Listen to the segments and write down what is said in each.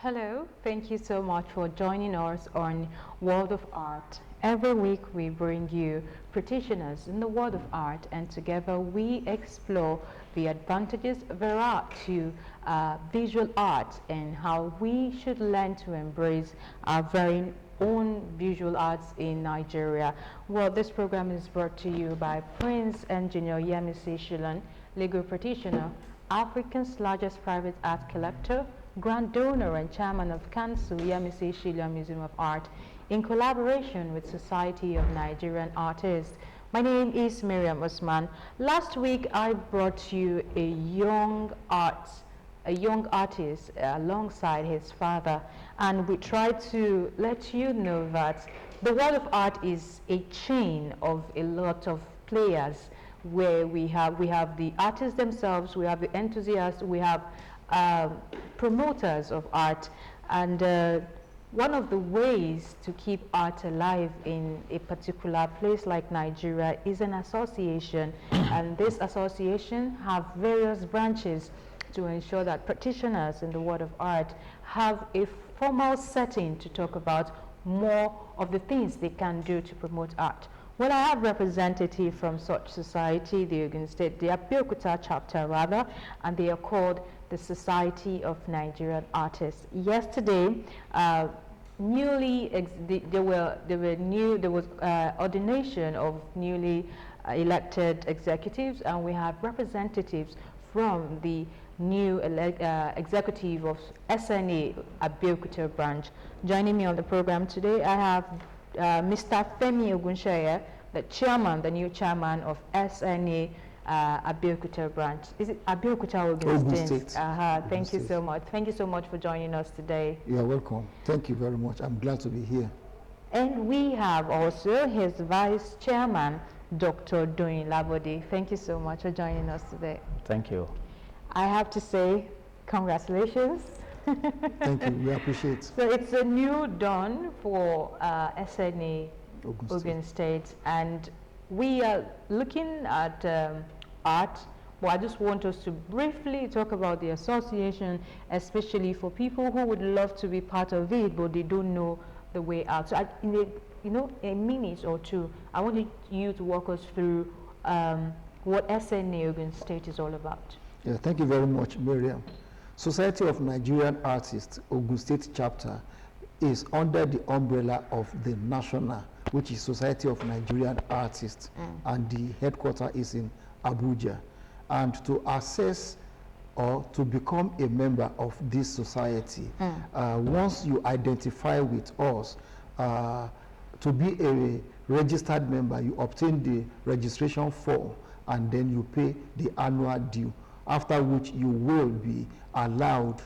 Hello, thank you so much for joining us on World of Art. Every week we bring you practitioners in the world of art, and together we explore the advantages there are to visual art and how we should learn to embrace our very own visual arts in Nigeria. Well, this program is brought to you by Prince Engineer Yemisi Shilon, legal practitioner, Africa's largest private art collector, Grand Donor and Chairman of Council Yemisi Shilon Museum of Art, in collaboration with Society of Nigerian Artists. My name is Miriam Usman. Last week I brought you a young artist alongside his father, and we tried to let you know that the world of art is a chain of a lot of players, where we have the artists themselves, we have the enthusiasts, we have promoters of art, and one of the ways to keep art alive in a particular place like Nigeria is an association, and this association have various branches to ensure that practitioners in the world of art have a formal setting to talk about more of the things they can do to promote art. Well, I have representative from such society, the Ogun State, the Abeokuta chapter rather, and they are called the Society of Nigerian Artists. Yesterday, there was ordination of newly elected executives, and we have representatives from the new executive of SNA Abeokuta branch. Joining me on the program today, I have Mr. Femi Ogunsheye, the new chairman of SNA Abeokuta branch. Is it Abeokuta Ogun State? Thank you so much. Thank you so much for joining us today. You're welcome. Thank you very much. I'm glad to be here. And we have also his vice chairman, Dr. Doyin Labode. Thank you so much for joining us today. Thank you. I have to say, congratulations. Thank you. We appreciate. So it's a new dawn for SNA Ogun State, and we are looking at art. Well, I just want us to briefly talk about the association, especially for people who would love to be part of it, but they don't know the way out. So, in a minute or two, I want you to walk us through what SNA Ogun State is all about. Yeah, thank you very much, Miriam. Society of Nigerian Artists, Ogun State chapter, is under the umbrella of the national, which is Society of Nigerian Artists, and the headquarters is in Abuja. And to access or to become a member of this society, once you identify with us, to be a registered member, you obtain the registration form, and then you pay the annual due, after which you will be allowed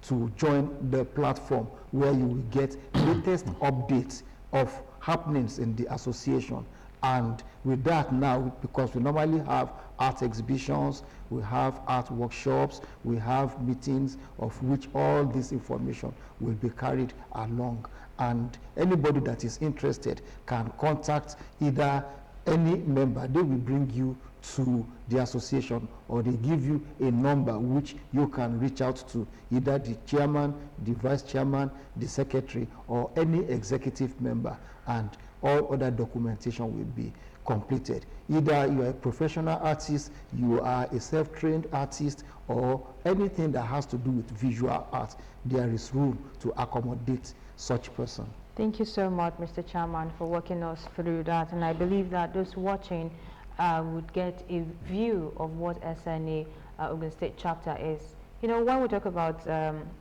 to join the platform, where you will get latest updates of happenings in the association. And with that now, because we normally have art exhibitions, we have art workshops, we have meetings, of which all this information will be carried along. And anybody that is interested can contact either any member. They will bring you to the association, or they give you a number which you can reach out to either the chairman, the vice chairman, the secretary, or any executive member, and all other documentation will be completed. Either you are a professional artist, you are a self-trained artist, or anything that has to do with visual art, there is room to accommodate such person. Thank you so much, Mr. Chairman, for walking us through that, and I believe that those watching would get a view of what SNA Ogun State chapter is. You know, when we talk about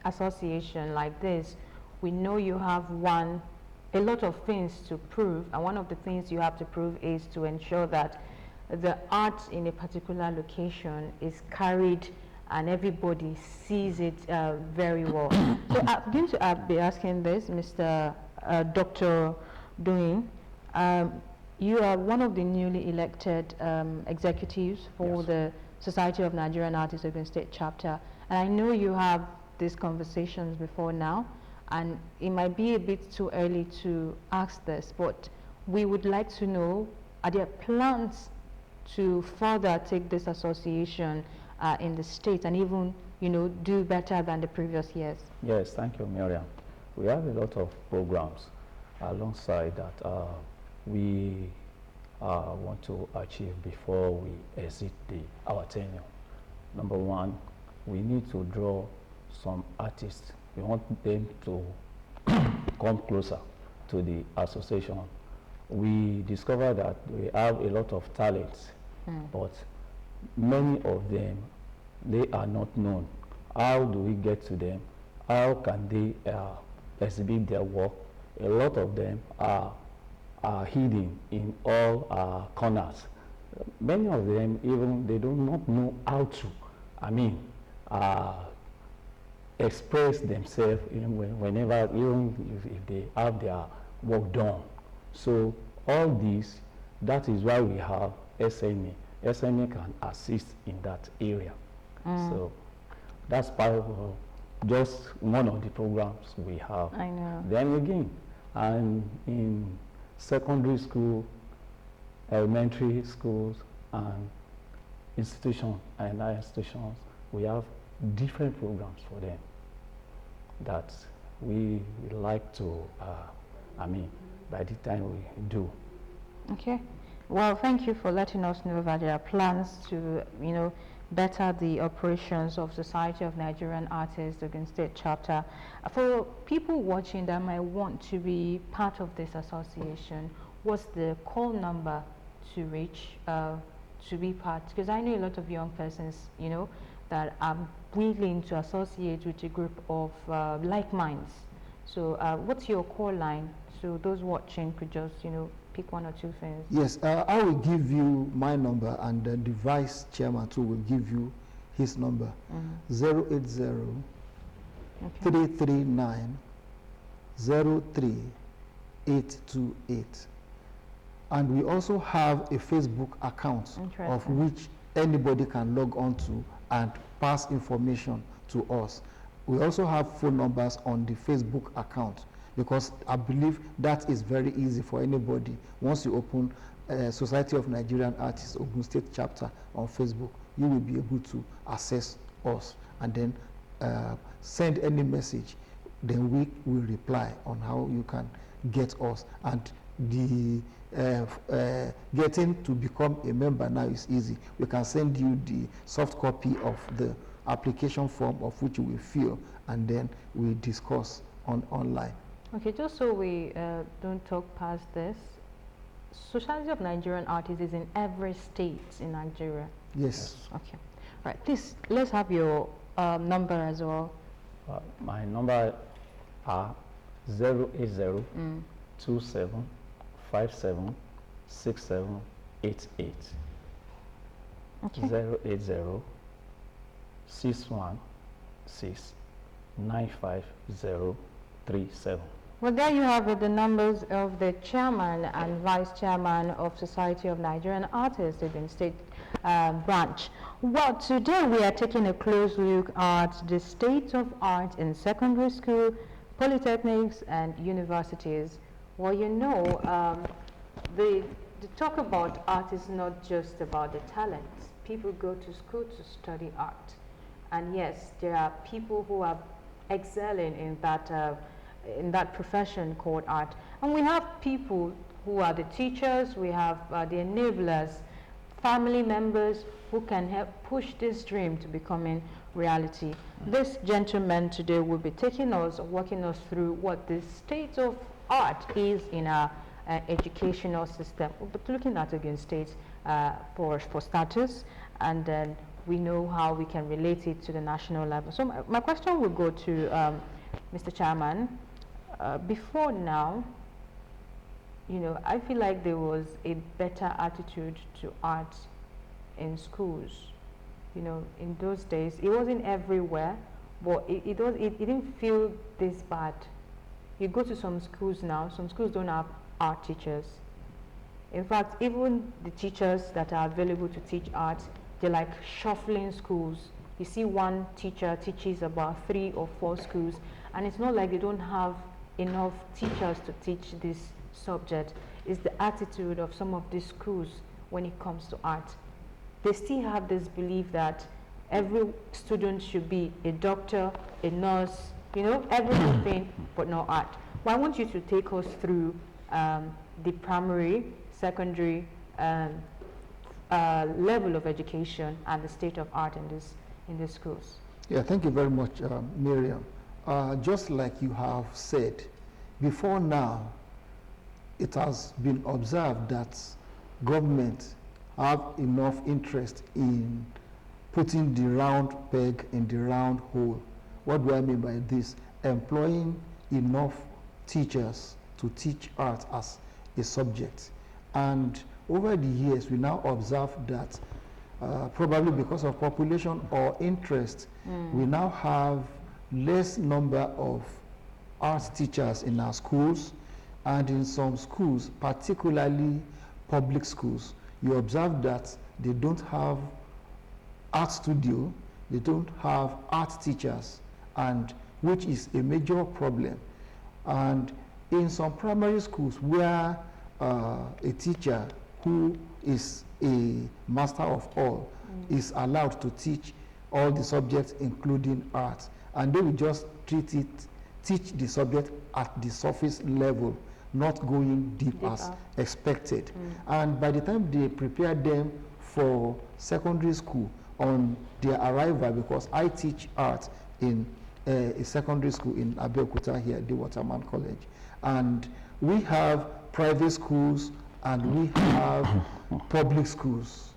association like this, we know you have a lot of things to prove, and one of the things you have to prove is to ensure that the art in a particular location is carried and everybody sees it very well. So I'm going to be asking this, Mr. Dr. Doyin. You are one of the newly elected executives for the Society of Nigerian Artists Ogun State chapter, and I know you have these conversations before now, and it might be a bit too early to ask this, but we would like to know, are there plans to further take this association in the state and even do better than the previous years? Yes, thank you, Miriam. We have a lot of programs alongside that we want to achieve before we exit our tenure. Number one, we need to draw some artists. We want them to come closer to the association. We discovered that we have a lot of talents, but many of them, they are not known. How do we get to them? How can they exhibit their work? A lot of them are hidden in all corners. Many of them, even they do not know how to, express themselves whenever, even if they have their work done. So all this, that is why we have SNA. SNA can assist in that area. So that's part of just one of the programs we have. I know. Then again, and in secondary school, elementary schools, and institutions and higher institutions, we have different programs for them that we would like to, by the time we do. Okay. Well, thank you for letting us know that there are plans to, better the operations of Society of Nigerian Artists Ogun State Chapter. For people watching that might want to be part of this association, what's the call number to reach to be part? Because I know a lot of young persons, that are willing to associate with a group of like minds. So what's your call line? So those watching could just, pick one or two things. Yes, I will give you my number, and the vice chairman too will give you his number. 080 339 03828. And we also have a Facebook account of which anybody can log on to and pass information to us. We also have phone numbers on the Facebook account, because I believe that is very easy for anybody. Once you open Society of Nigerian Artists Ogun State Chapter on Facebook, you will be able to access us and then send any message. Then we will reply on how you can get us. And the getting to become a member now is easy. We can send you the soft copy of the application form of which you will fill, and then we discuss online. Okay, just so we don't talk past this, Society of Nigerian Artists is in every state in Nigeria. Yes. Okay. All right. Please, let's have your number as well. My number are 080 27 57 67 88. Okay. 080 616 95037. Well, there you have it, the numbers of the chairman and vice chairman of Society of Nigerian Artists Ogun State branch. Well, today we are taking a close look at the state of art in secondary school, polytechnics, and universities. Well, the talk about art is not just about the talents. People go to school to study art. And yes, there are people who are excelling in that profession called art. And we have people who are the teachers, we have the enablers, family members who can help push this dream to becoming reality. This gentleman today will be walking us through what the state of art is in our educational system. But looking at Ogun State for starters, and then we know how we can relate it to the national level. So my question will go to Mr. Chairman. Before now, I feel like there was a better attitude to art in schools. In those days, it wasn't everywhere, but it didn't feel this bad. You go to some schools now, some schools don't have art teachers. In fact, even the teachers that are available to teach art, they're like shuffling schools. You see one teacher teaches about 3 or 4 schools, and it's not like they don't have enough teachers to teach this subject. It's the attitude of some of these schools when it comes to art. They still have this belief that every student should be a doctor, a nurse, you know, everything, but no art. Well, I want you to take us through the primary, secondary level of education and the state of art in these schools. Yeah, thank you very much, Miriam. Just like you have said, before now, it has been observed that government have enough interest in putting the round peg in the round hole. What do I mean by this? Employing enough teachers to teach art as a subject. And over the years, we now observe that probably because of population or interest, we now have less number of art teachers in our schools, and in some schools, particularly public schools, you observe that they don't have art studio, they don't have art teachers, and which is a major problem. And in some primary schools where a teacher who is a master of all is allowed to teach all the subjects including art, and they will just teach the subject at the surface level, not going deep as expected. And by the time they prepare them for secondary school on their arrival, because I teach art in a secondary school in Abeokuta here, the Waterman College, and we have private schools and we have public schools.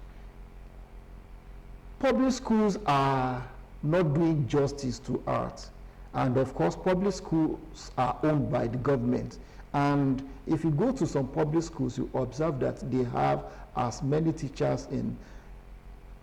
Public schools are not doing justice to art, and of course public schools are owned by the government. And if you go to some public schools, you observe that they have as many teachers in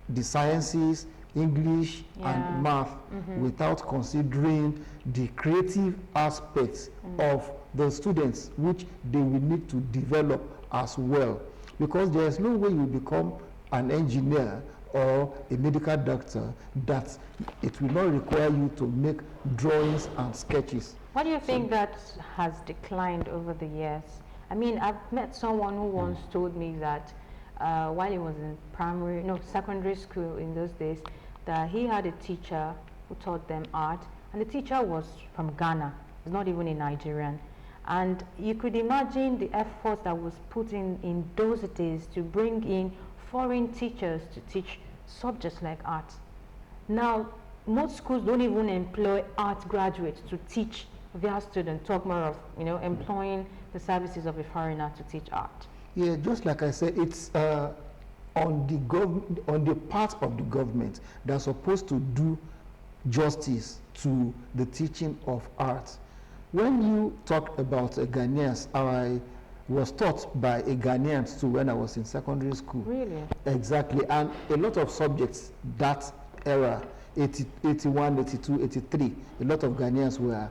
the sciences, English and math, without considering the creative aspects of the students, which they will need to develop as well. Because there is no way you become an engineer or a medical doctor that it will not require you to make drawings and sketches. What do you think that has declined over the years? I mean, I've met someone who once told me that while he was in secondary school in those days, that he had a teacher who taught them art, and the teacher was from Ghana. He's not even a Nigerian. And you could imagine the effort that was put in those days to bring in foreign teachers to teach subjects like art. Now, most schools don't even employ art graduates to teach their students, talk more of, employing the services of a foreigner to teach art. Yeah, just like I said, it's on the part of the government that's supposed to do justice to the teaching of art. When you talk about Ghanaians, I was taught by a Ghanaian too when I was in secondary school. Really? Exactly, and a lot of subjects that era, 80, 81, 82, 83, a lot of Ghanaians were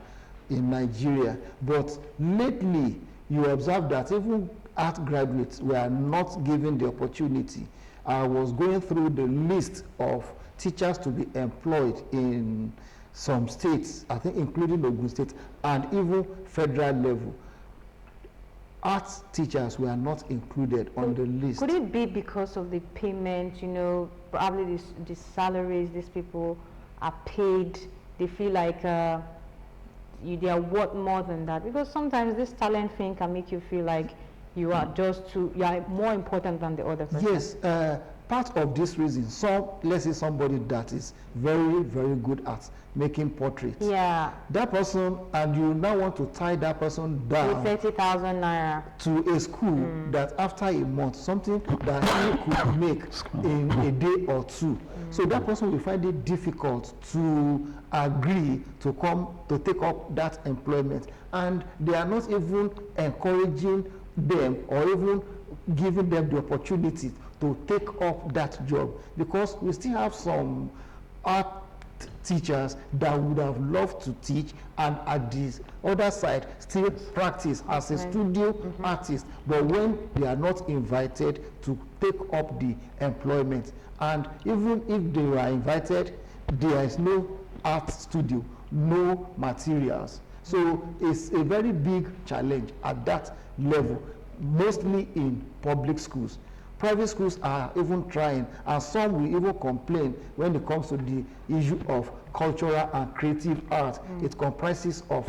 in Nigeria. But lately, you observe that even art graduates were not given the opportunity. I was going through the list of teachers to be employed in some states, I think including Ogun State, and even federal level. Art teachers were not included on the list. Could it be because of the payment, probably the salaries these people are paid, they feel like they are worth more than that? Because sometimes this talent thing can make you feel like you are more important than the other person. Yes, part of this reason, let's say somebody that is very, very good at making portraits. Yeah. That person, and you now want to tie that person down with 30,000 naira to a school that after a month, something that he could make in a day or two. So that person will find it difficult to agree to come to take up that employment, and they are not even encouraging them or even giving them the opportunity to take up that job, because we still have some art teachers that would have loved to teach and at the other side still practice as a studio artist, but when they are not invited to take up the employment, and even if they were invited, there is no art studio, no materials. So it's a very big challenge at that level, mostly in public schools. Private schools are even trying, and some will even complain when it comes to the issue of cultural and creative art. It comprises of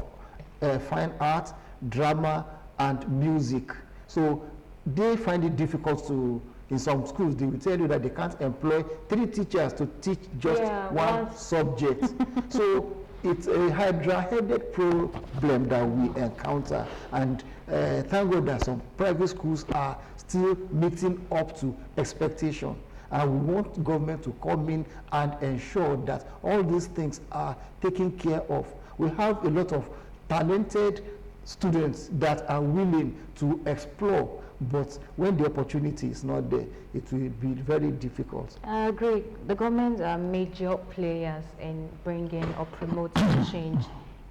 fine art, drama, and music. So they find it difficult to, in some schools, they will tell you that they can't employ 3 teachers to teach just one subject. So it's a hydra-headed problem that we encounter, and thank God that some private schools are still meeting up to expectation. And we want government to come in and ensure that all these things are taken care of. We have a lot of talented students that are willing to explore, but when the opportunity is not there, it will be very difficult. I agree. The government are major players in bringing or promoting change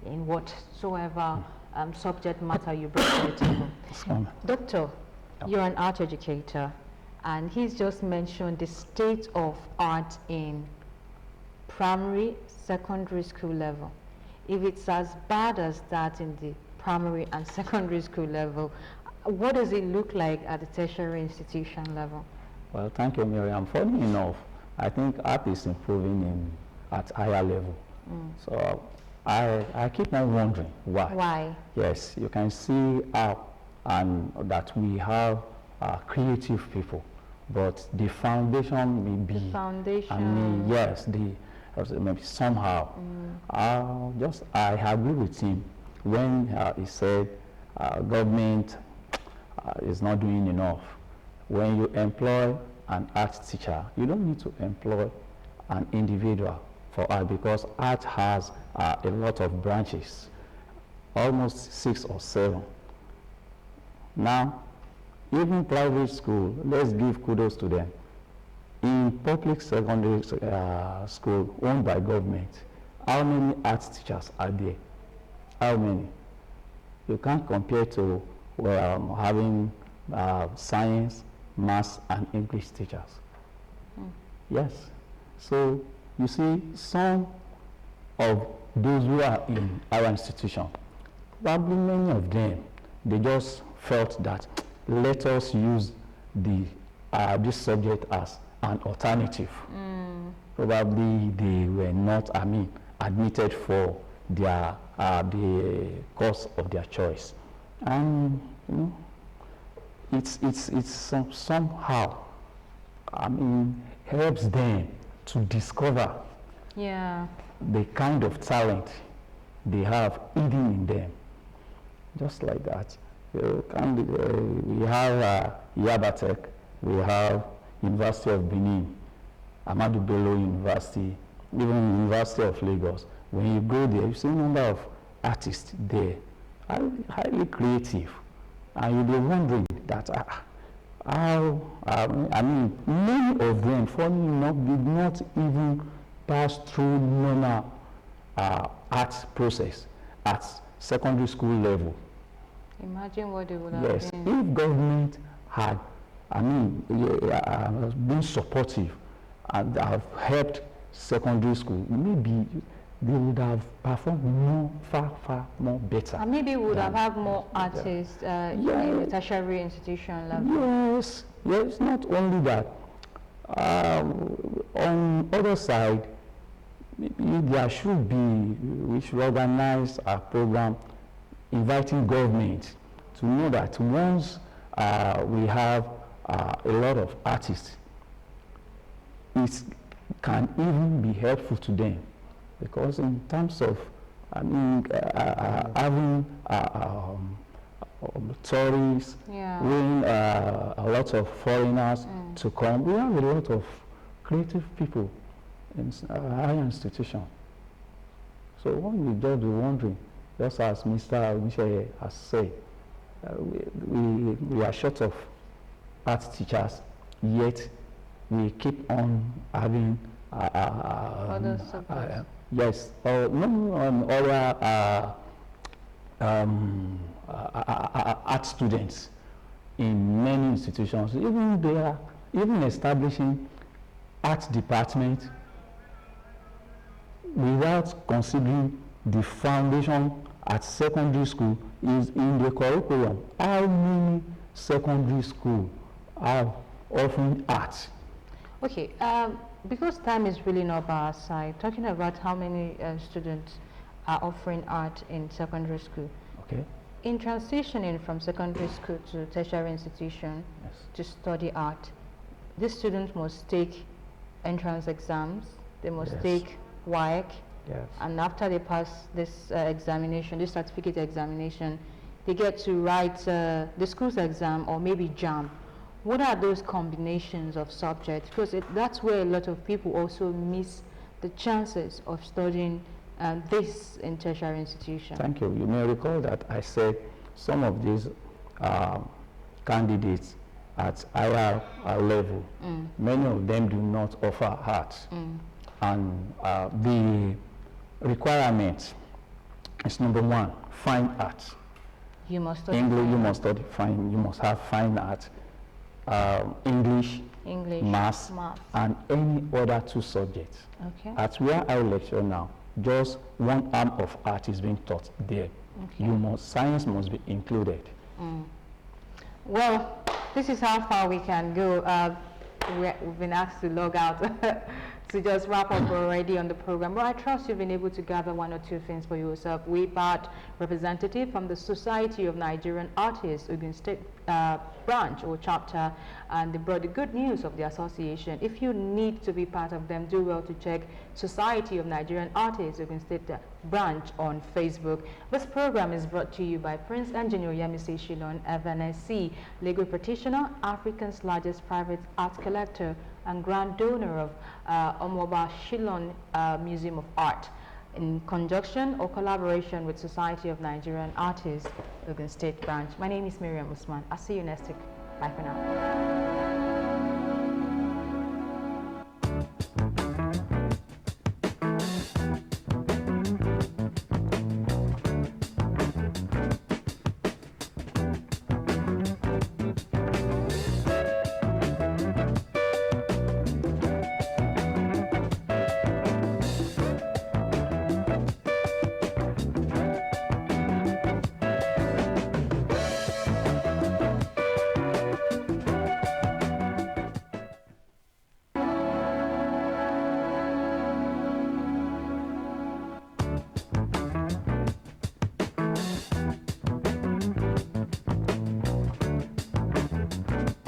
in whatsoever subject matter you bring to the table. Doctor, you're an art educator, and he's just mentioned the state of art in primary, secondary school level. If it's as bad as that in the primary and secondary school level, what does it look like at the tertiary institution level? Well, thank you, Miriam. Funny enough, I think art is improving at higher level. So I keep on wondering why. Why? Yes, you can see and that we have creative people, but the foundation may be. The foundation. I mean, yes, maybe somehow. I agree with him when he said government is not doing enough. When you employ an art teacher, you don't need to employ an individual for art, because art has a lot of branches, almost 6 or 7. Now, even private school, let's give kudos to them. In public secondary school owned by government, how many art teachers are there? How many? You can't compare to having science, maths, and English teachers. Yes. So you see, some of those who are in our institution, probably many of them, they just felt that let us use this subject as an alternative. Probably they were not, admitted for their the course of their choice, and it's somehow helps them to discover the kind of talent they have hidden in them, just like that. We have Yaba Tech, we have University of Benin, Ahmadu Bello University, even University of Lagos. When you go there, you see a number of artists there, highly creative, and you'll be wondering that how, many of them, funny enough, did not even pass through normal art process at secondary school level. Imagine what they would have Yes, been. if government had, been supportive and have helped secondary school, maybe they would have performed far more better. And maybe we would have had more artists in the tertiary institution level. Yes, not only that. On other side, maybe there should be, we should organize a program inviting government to know that once we have a lot of artists, it can even be helpful to them, because in terms of having tourists, when a lot of foreigners to come, we have a lot of creative people in higher institution. So one will just be wondering, just as Mr. Michel has said, we are short of art teachers, yet we keep on having other subjects. Yes, other art students in many institutions. Even they are even establishing art department without considering the foundation at secondary school is in the curriculum. How many secondary schools have offering art. Okay, because time is really not by our side, talking about how many students are offering art in secondary school. Okay. In transitioning from secondary school to tertiary institution Yes. to study art, these students must take entrance exams, they must Yes. take WAEC, Yes. and after they pass this examination, this certificate examination, they get to write the school's exam or maybe JAM. What are those combinations of subjects? Because that's where a lot of people also miss the chances of studying this in tertiary institution. Thank you. You may recall that I said some of these candidates at higher level, many of them do not offer art. And the requirement is number one, fine art. You must study English, fine you art. must study fine, you must have fine art. English, English, maths, and any other two subjects. Okay. At where I lecture now, just one arm of art is being taught there. Okay. Science must be included. Well, this is how far we can go. We've been asked to log out to just wrap up already on the program. But I trust you've been able to gather one or two things for yourself. We part representative from the Society of Nigerian Artists, Ogun State branch or chapter, and they brought the good news of the association. If you need to be part of them, do well to check Society of Nigerian Artists, Ogun State branch on Facebook. This program is brought to you by Prince Engineer Yemisi Shilon, FNSC, legal practitioner, Africa's largest private art collector, and grand donor of Omoba Shilon Museum of Art, in conjunction or collaboration with Society of Nigerian Artists, Ogun State branch. My name is Miriam Usman. I'll see you next week. Bye for now.